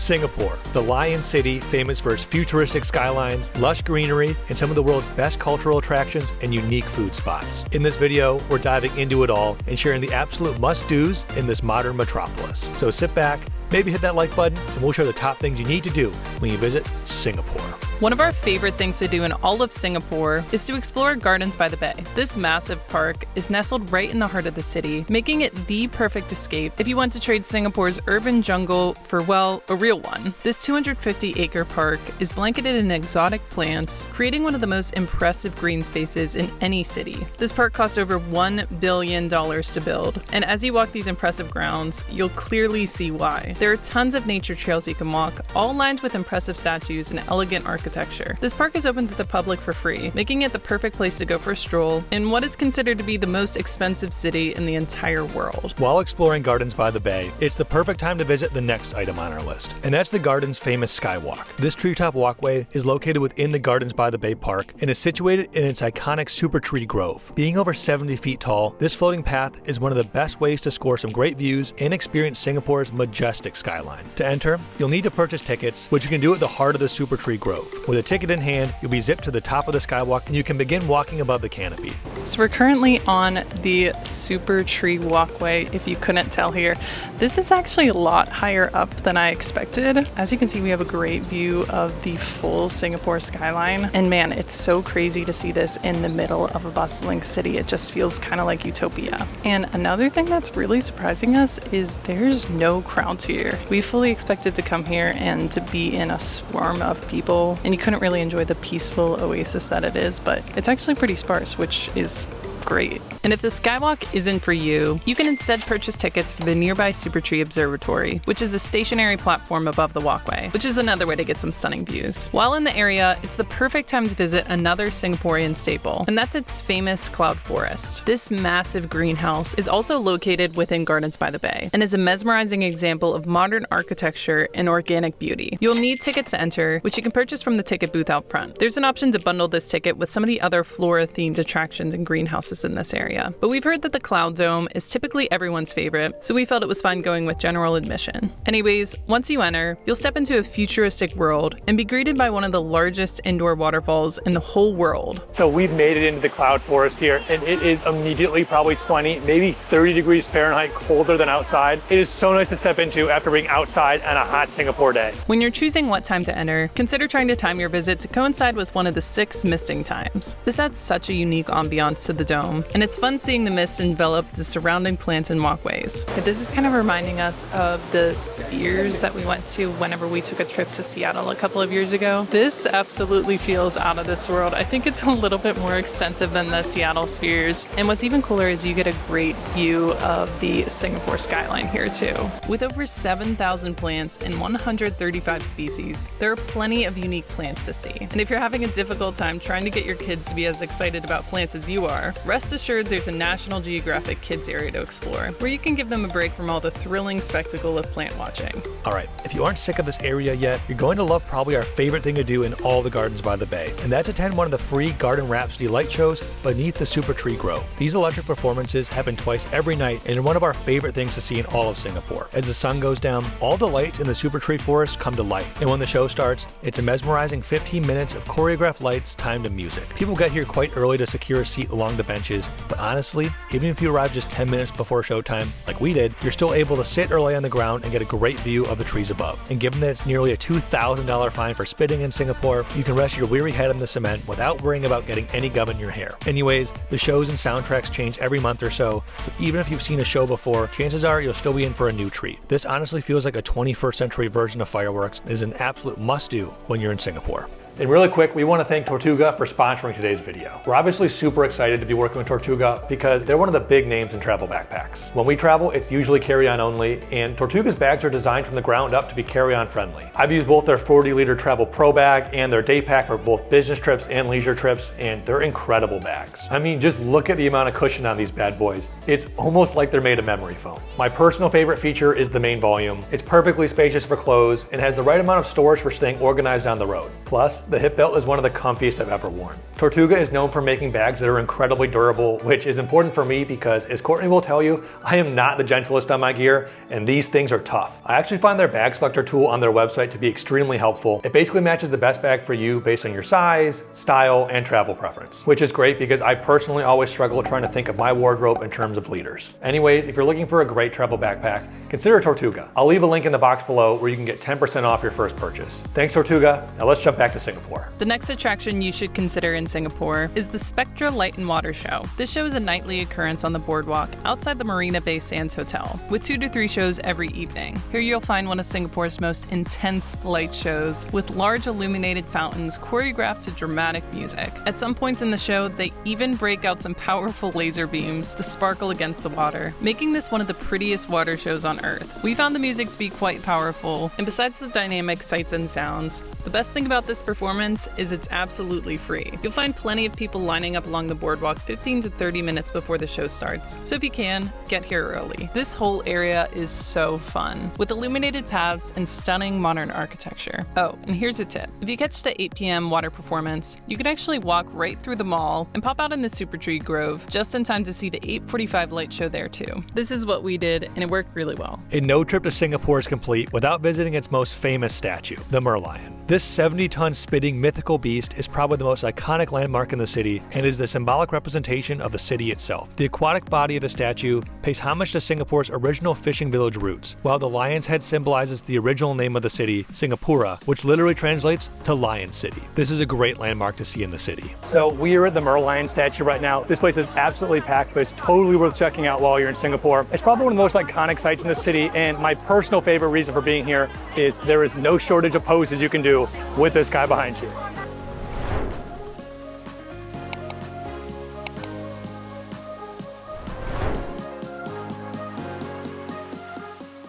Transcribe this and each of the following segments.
Singapore, the Lion City, famous for its futuristic skylines, lush greenery, and some of the world's best cultural attractions and unique food spots. In this video, we're diving into it all and sharing the absolute must-dos in this modern metropolis. So sit back, maybe hit that like button, and we'll share the top things you need to do when you visit Singapore. One of our favorite things to do in all of Singapore is to explore Gardens by the Bay. This massive park is nestled right in the heart of the city, making it the perfect escape if you want to trade Singapore's urban jungle for, well, a real one. This 250-acre park is blanketed in exotic plants, creating one of the most impressive green spaces in any city. This park cost over $1 billion to build, and as you walk these impressive grounds, you'll clearly see why. There are tons of nature trails you can walk, all lined with impressive statues and elegant architecture. This park is open to the public for free, making it the perfect place to go for a stroll in what is considered to be the most expensive city in the entire world. While exploring Gardens by the Bay, it's the perfect time to visit the next item on our list, and that's the Gardens' famous Skywalk. This treetop walkway is located within the Gardens by the Bay park and is situated in its iconic supertree grove. Being over 70 feet tall, this floating path is one of the best ways to score some great views and experience Singapore's majestic skyline. To enter, you'll need to purchase tickets, which you can do at the heart of the supertree grove. With a ticket in hand, you'll be zipped to the top of the skywalk and you can begin walking above the canopy. So we're currently on the supertree walkway, if you couldn't tell here. This is actually a lot higher up than I expected. As you can see, we have a great view of the full Singapore skyline. And man, it's so crazy to see this in the middle of a bustling city. It just feels kind of like utopia. And another thing that's really surprising us is there's no crowds here. We fully expected to come here and to be in a swarm of people, and you couldn't really enjoy the peaceful oasis that it is, but it's actually pretty sparse, which is great. And if the Skywalk isn't for you, you can instead purchase tickets for the nearby Supertree Observatory, which is a stationary platform above the walkway, which is another way to get some stunning views. While in the area, it's the perfect time to visit another Singaporean staple, and that's its famous cloud forest. This massive greenhouse is also located within Gardens by the Bay, and is a mesmerizing example of modern architecture and organic beauty. You'll need tickets to enter, which you can purchase from the ticket booth out front. There's an option to bundle this ticket with some of the other flora-themed attractions and greenhouses in this area. But we've heard that the Cloud Dome is typically everyone's favorite, so we felt it was fun going with general admission. Anyways, once you enter, you'll step into a futuristic world and be greeted by one of the largest indoor waterfalls in the whole world. So we've made it into the cloud forest here, and it is immediately probably 20, maybe 30 degrees Fahrenheit colder than outside. It is so nice to step into after being outside on a hot Singapore day. When you're choosing what time to enter, consider trying to time your visit to coincide with one of the 6 misting times. This adds such a unique ambiance to the dome, and it's fun seeing the mist envelop the surrounding plants and walkways. But this is kind of reminding us of the spheres that we went to whenever we took a trip to Seattle a couple of years ago. This absolutely feels out of this world. I think it's a little bit more extensive than the Seattle spheres. And what's even cooler is you get a great view of the Singapore skyline here too. With over 7,000 plants and 135 species, there are plenty of unique plants to see. And if you're having a difficult time trying to get your kids to be as excited about plants as you are, rest assured there's a National Geographic Kids area to explore, where you can give them a break from all the thrilling spectacle of plant watching. Alright, if you aren't sick of this area yet, you're going to love probably our favorite thing to do in all the Gardens by the Bay, and that's attend one of the free Garden Rhapsody light shows beneath the Supertree Grove. These electric performances happen twice every night and are one of our favorite things to see in all of Singapore. As the sun goes down, all the lights in the Supertree forest come to life, and when the show starts, it's a mesmerizing 15 minutes of choreographed lights timed to music. People get here quite early to secure a seat along the benches, but honestly, even if you arrive just 10 minutes before showtime, like we did, you're still able to sit or lay on the ground and get a great view of the trees above. And given that it's nearly a $2,000 fine for spitting in Singapore, you can rest your weary head on the cement without worrying about getting any gum in your hair. Anyways, the shows and soundtracks change every month or so even if you've seen a show before, chances are you'll still be in for a new treat. This honestly feels like a 21st century version of fireworks and is an absolute must-do when you're in Singapore. And really quick, we want to thank Tortuga for sponsoring today's video. We're obviously super excited to be working with Tortuga because they're one of the big names in travel backpacks. When we travel, it's usually carry-on only, and Tortuga's bags are designed from the ground up to be carry-on friendly. I've used both their 40-liter Travel Pro bag and their day pack for both business trips and leisure trips, and they're incredible bags. I mean, just look at the amount of cushion on these bad boys. It's almost like they're made of memory foam. My personal favorite feature is the main volume. It's perfectly spacious for clothes and has the right amount of storage for staying organized on the road. Plus, the hip belt is one of the comfiest I've ever worn. Tortuga is known for making bags that are incredibly durable, which is important for me because, as Courtney will tell you, I am not the gentlest on my gear, and these things are tough. I actually find their bag selector tool on their website to be extremely helpful. It basically matches the best bag for you based on your size, style, and travel preference, which is great because I personally always struggle trying to think of my wardrobe in terms of liters. Anyways, if you're looking for a great travel backpack, consider Tortuga. I'll leave a link in the box below where you can get 10% off your first purchase. Thanks, Tortuga. Now let's jump back to Singapore. The next attraction you should consider in Singapore is the Spectra Light and Water Show. This show is a nightly occurrence on the boardwalk outside the Marina Bay Sands Hotel, with 2 to 3 shows every evening. Here you'll find one of Singapore's most intense light shows, with large illuminated fountains choreographed to dramatic music. At some points in the show, they even break out some powerful laser beams to sparkle against the water, making this one of the prettiest water shows on Earth. We found the music to be quite powerful, and besides the dynamic sights and sounds, the best thing about this performance is it's absolutely free. You'll find plenty of people lining up along the boardwalk 15 to 30 minutes before the show starts, so if you can, get here early. This whole area is so fun, with illuminated paths and stunning modern architecture. Oh, and here's a tip. If you catch the 8 p.m. water performance, you can actually walk right through the mall and pop out in the supertree grove just in time to see the 8:45 light show there too. This is what we did, and it worked really well. And no trip to Singapore is complete without visiting its most famous statue, the Merlion. This 70-ton spitting mythical beast is probably the most iconic landmark in the city and is the symbolic representation of the city itself. The aquatic body of the statue pays homage to Singapore's original fishing village roots, while the lion's head symbolizes the original name of the city, Singapura, which literally translates to Lion City. This is a great landmark to see in the city. So we are at the Merlion statue right now. This place is absolutely packed, but it's totally worth checking out while you're in Singapore. It's probably one of the most iconic sites in the city, and my personal favorite reason for being here is there is no shortage of poses you can do with this guy behind you.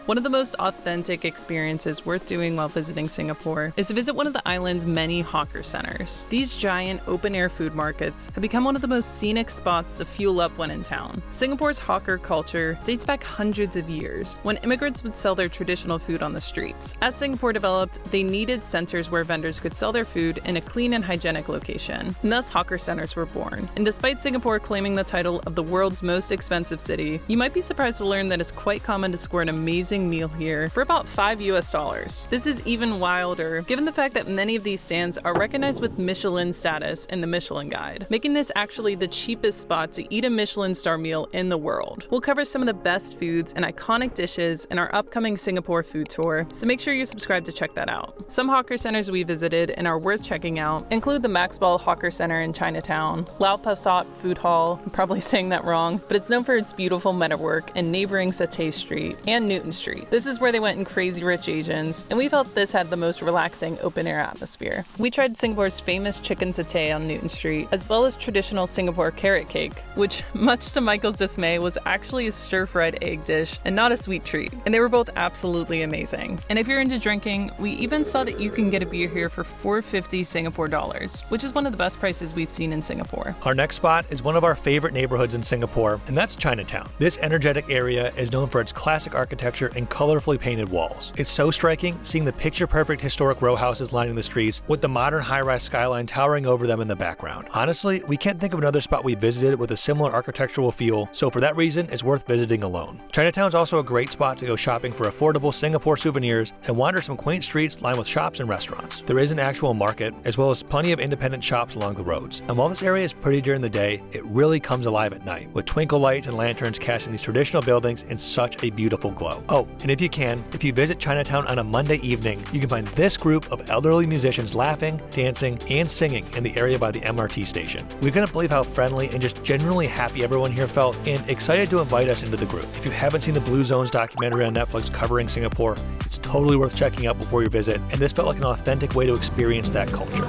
One of the most authentic experiences worth doing while visiting Singapore is to visit one of the island's many hawker centers. These giant open-air food markets have become one of the most scenic spots to fuel up when in town. Singapore's hawker culture dates back hundreds of years, when immigrants would sell their traditional food on the streets. As Singapore developed, they needed centers where vendors could sell their food in a clean and hygienic location, and thus hawker centers were born. And despite Singapore claiming the title of the world's most expensive city, you might be surprised to learn that it's quite common to score an amazing meal here for about $5 US. This is even wilder given the fact that many of these stands are recognized with Michelin status in the Michelin Guide, making this actually the cheapest spot to eat a Michelin star meal in the world. We'll cover some of the best foods and iconic dishes in our upcoming Singapore food tour, so make sure you're subscribed to check that out. Some hawker centers we visited and are worth checking out include the Maxwell Hawker Center in Chinatown, Lau Pa Sat Food Hall, I'm probably saying that wrong, but it's known for its beautiful metalwork in neighboring Satay Street and Newton Street. This is where they went in Crazy Rich Asians, and we felt this had the most relaxing open-air atmosphere. We tried Singapore's famous chicken satay on Newton Street, as well as traditional Singapore carrot cake, which, much to Michael's dismay, was actually a stir-fried egg dish and not a sweet treat. And they were both absolutely amazing. And if you're into drinking, we even saw that you can get a beer here for $4.50 Singapore dollars, which is one of the best prices we've seen in Singapore. Our next spot is one of our favorite neighborhoods in Singapore, and that's Chinatown. This energetic area is known for its classic architecture and colorfully painted walls. It's so striking seeing the picture-perfect historic row houses lining the streets with the modern high-rise skyline towering over them in the background. Honestly, we can't think of another spot we visited with a similar architectural feel, so for that reason, it's worth visiting alone. Chinatown's also a great spot to go shopping for affordable Singapore souvenirs and wander some quaint streets lined with shops and restaurants. There is an actual market, as well as plenty of independent shops along the roads. And while this area is pretty during the day, it really comes alive at night, with twinkle lights and lanterns casting these traditional buildings in such a beautiful glow. Oh, and if you visit Chinatown on a Monday evening, you can find this group of elderly musicians laughing, dancing, and singing in the area by the MRT station. We couldn't believe how friendly and just genuinely happy everyone here felt, and excited to invite us into the group. If you haven't seen the Blue Zones documentary on Netflix covering Singapore, it's totally worth checking out before your visit, and this felt like an authentic way to experience that culture.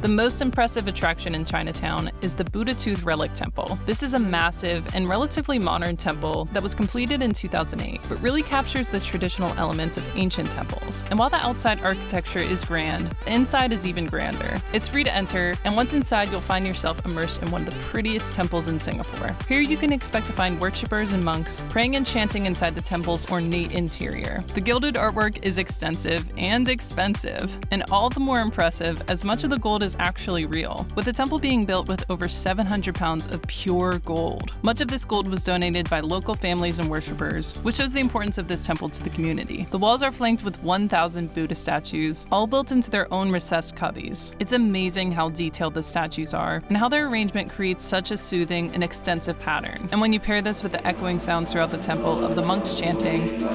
The most impressive attraction in Chinatown is the Buddha Tooth Relic Temple. This is a massive and relatively modern temple that was completed in 2008, but really captures the traditional elements of ancient temples. And while the outside architecture is grand, the inside is even grander. It's free to enter, and once inside, you'll find yourself immersed in one of the prettiest temples in Singapore. Here you can expect to find worshippers and monks praying and chanting inside the temple's ornate interior. The gilded artwork is extensive and expensive, and all the more impressive as much of the gold is actually real, with the temple being built with over 700 pounds of pure gold. Much of this gold was donated by local families and worshippers, which shows the importance of this temple to the community. The walls are flanked with 1,000 Buddha statues, all built into their own recessed cubbies. It's amazing how detailed the statues are, and how their arrangement creates such a soothing and extensive pattern. And when you pair this with the echoing sounds throughout the temple of the monks chanting,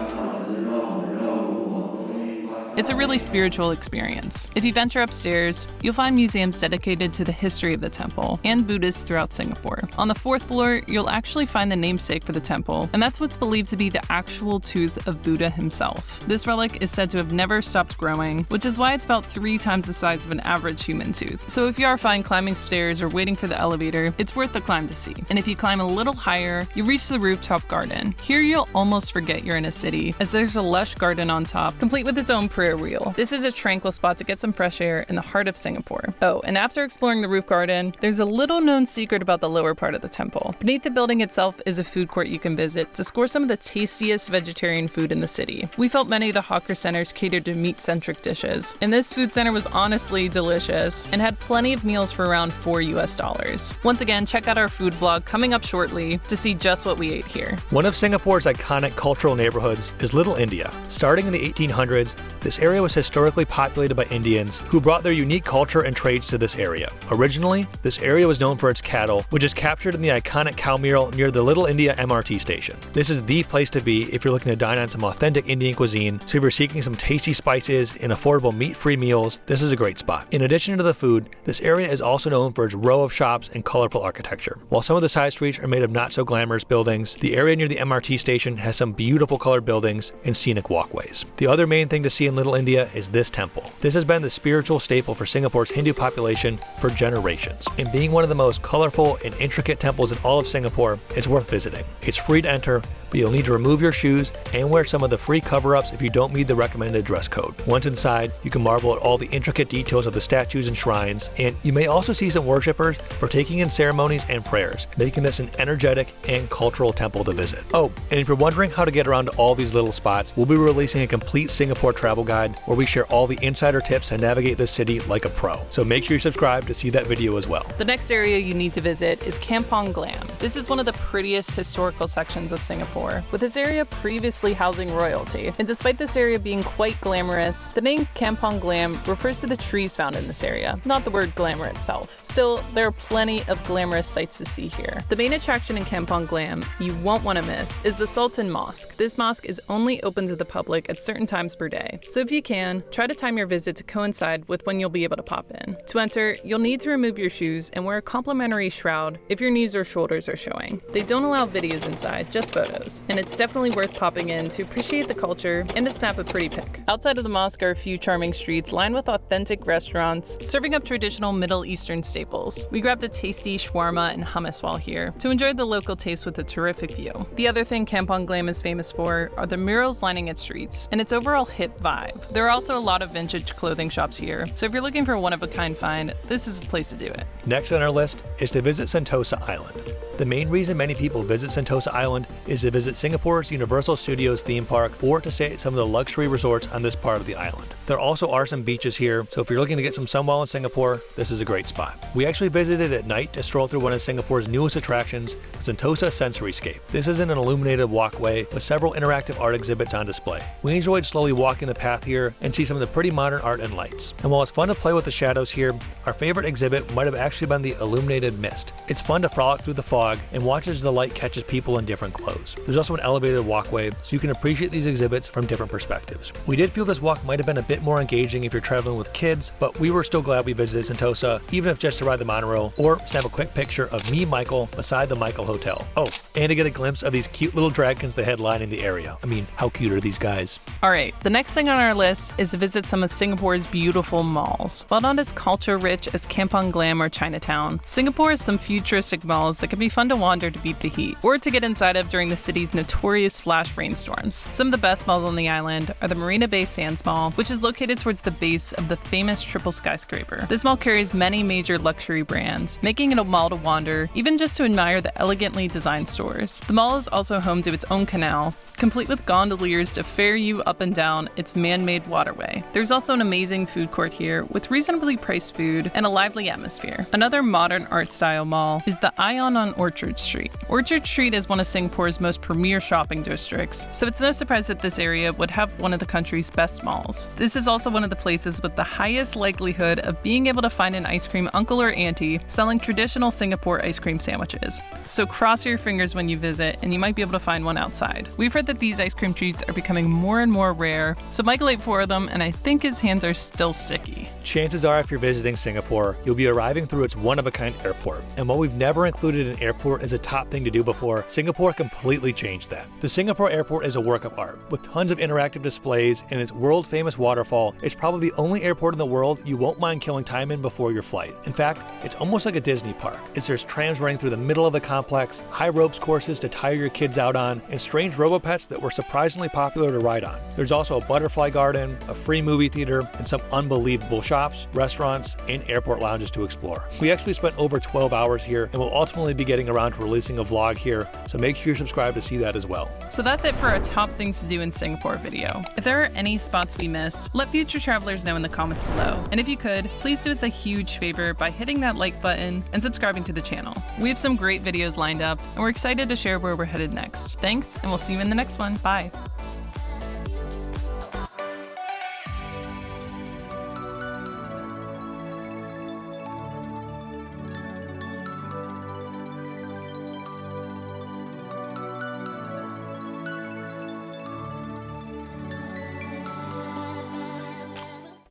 it's a really spiritual experience. If you venture upstairs, you'll find museums dedicated to the history of the temple and Buddhists throughout Singapore. On the 4th floor, you'll actually find the namesake for the temple, and that's what's believed to be the actual tooth of Buddha himself. This relic is said to have never stopped growing, which is why it's about 3 times the size of an average human tooth. So if you are fine climbing stairs or waiting for the elevator, it's worth the climb to see. And if you climb a little higher, you reach the rooftop garden. Here you'll almost forget you're in a city, as there's a lush garden on top, complete with its own prayer wheel. This is a tranquil spot to get some fresh air in the heart of Singapore. Oh, and after exploring the roof garden, there's a little known secret about the lower part of the temple. Beneath the building itself is a food court you can visit to score some of the tastiest vegetarian food in the city. We felt many of the hawker centers catered to meat-centric dishes, and this food center was honestly delicious and had plenty of meals for around $4 US. Once again, check out our food vlog coming up shortly to see just what we ate here. One of Singapore's iconic cultural neighborhoods is Little India. Starting in the 1800s, this area was historically populated by Indians who brought their unique culture and trades to this area. Originally, this area was known for its cattle, which is captured in the iconic cow mural near the Little India MRT station. This is the place to be if you're looking to dine on some authentic Indian cuisine, so if you're seeking some tasty spices and affordable meat-free meals, this is a great spot. In addition to the food, this area is also known for its row of shops and colorful architecture. While some of the side streets are made of not-so-glamorous buildings, the area near the MRT station has some beautiful colored buildings and scenic walkways. The other main thing to see in Little India is this temple. This has been the spiritual staple for Singapore's Hindu population for generations. And being one of the most colorful and intricate temples in all of Singapore, it's worth visiting. It's free to enter, but you'll need to remove your shoes and wear some of the free cover-ups if you don't meet the recommended dress code. Once inside, you can marvel at all the intricate details of the statues and shrines, and you may also see some worshippers partaking in ceremonies and prayers, making this an energetic and cultural temple to visit. Oh, and if you're wondering how to get around to all these little spots, we'll be releasing a complete Singapore travel guide where we share all the insider tips to navigate this city like a pro. So make sure you subscribe to see that video as well. The next area you need to visit is Kampong Glam. This is one of the prettiest historical sections of Singapore, with this area previously housing royalty. And despite this area being quite glamorous, the name Kampong Glam refers to the trees found in this area, not the word glamour itself. Still, there are plenty of glamorous sights to see here. The main attraction in Kampong Glam you won't want to miss is the Sultan Mosque. This mosque is only open to the public at certain times per day, so if you can, try to time your visit to coincide with when you'll be able to pop in. To enter, you'll need to remove your shoes and wear a complimentary shroud if your knees or shoulders are showing. They don't allow videos inside, just photos, and it's definitely worth popping in to appreciate the culture and to snap a pretty pic. Outside of the mosque are a few charming streets lined with authentic restaurants serving up traditional Middle Eastern staples. We grabbed a tasty shawarma and hummus while here to enjoy the local taste with a terrific view. The other thing Kampong Glam is famous for are the murals lining its streets and its overall hip vibe. There are also a lot of vintage clothing shops here, so if you're looking for a one-of-a-kind find, this is the place to do it. Next on our list is to visit Sentosa Island. The main reason many people visit Sentosa Island is to visit Singapore's Universal Studios theme park or to stay at some of the luxury resorts on this part of the island. There also are some beaches here, so if you're looking to get some sun while in Singapore, this is a great spot. We actually visited at night to stroll through one of Singapore's newest attractions, the Sentosa Sensoryscape. This is an illuminated walkway with several interactive art exhibits on display. We enjoyed slowly walking the path here and see some of the pretty modern art and lights. And while it's fun to play with the shadows here, our favorite exhibit might have actually been the illuminated mist. It's fun to frolic through the fog and watch as the light catches people in different clothes. There's also an elevated walkway, so you can appreciate these exhibits from different perspectives. We did feel this walk might have been a bit bit more engaging if you're traveling with kids, but we were still glad we visited Sentosa, even if just to ride the monorail or snap a quick picture of me, Michael, beside the Michael Hotel. Oh, and to get a glimpse of these cute little dragons that headline in the area. I mean, how cute are these guys? Alright, the next thing on our list is to visit some of Singapore's beautiful malls. While not as culture-rich as Kampong Glam or Chinatown, Singapore has some futuristic malls that can be fun to wander to beat the heat, or to get inside of during the city's notorious flash rainstorms. Some of the best malls on the island are the Marina Bay Sands Mall, which is located towards the base of the famous triple skyscraper. This mall carries many major luxury brands, making it a mall to wander, even just to admire the elegantly designed stores. The mall is also home to its own canal, complete with gondoliers to ferry you up and down its man-made waterway. There's also an amazing food court here with reasonably priced food and a lively atmosphere. Another modern art-style mall is the Ion on Orchard Street. Orchard Street is one of Singapore's most premier shopping districts, so it's no surprise that this area would have one of the country's best malls. This is also one of the places with the highest likelihood of being able to find an ice cream uncle or auntie selling traditional Singapore ice cream sandwiches. So cross your fingers when you visit, and you might be able to find one outside. We've heard that these ice cream treats are becoming more and more rare, so Michael ate 4 of them, and I think his hands are still sticky. Chances are if you're visiting Singapore, you'll be arriving through its one-of-a-kind airport. And while we've never included an airport as a top thing to do before, Singapore completely changed that. The Singapore airport is a work of art, with tons of interactive displays, and its world-famous waterfall is probably the only airport in the world you won't mind killing time in before your flight. In fact, it's almost like a Disney park, as there's trams running through the middle of the complex, high ropes courses to tire your kids out on, and strange robo-pets that were surprisingly popular to ride on. There's also a butterfly garden, a free movie theater, and some unbelievable shops, restaurants, and airport lounges to explore. We actually spent over 12 hours here, and we'll ultimately be getting around to releasing a vlog here, so make sure you're subscribed to see that as well. So that's it for our top things to do in Singapore video. If there are any spots we missed, let future travelers know in the comments below. And if you could, please do us a huge favor by hitting that like button and subscribing to the channel. We have some great videos lined up, and we're excited to share where we're headed next. Thanks, and we'll see you in the next one. Bye.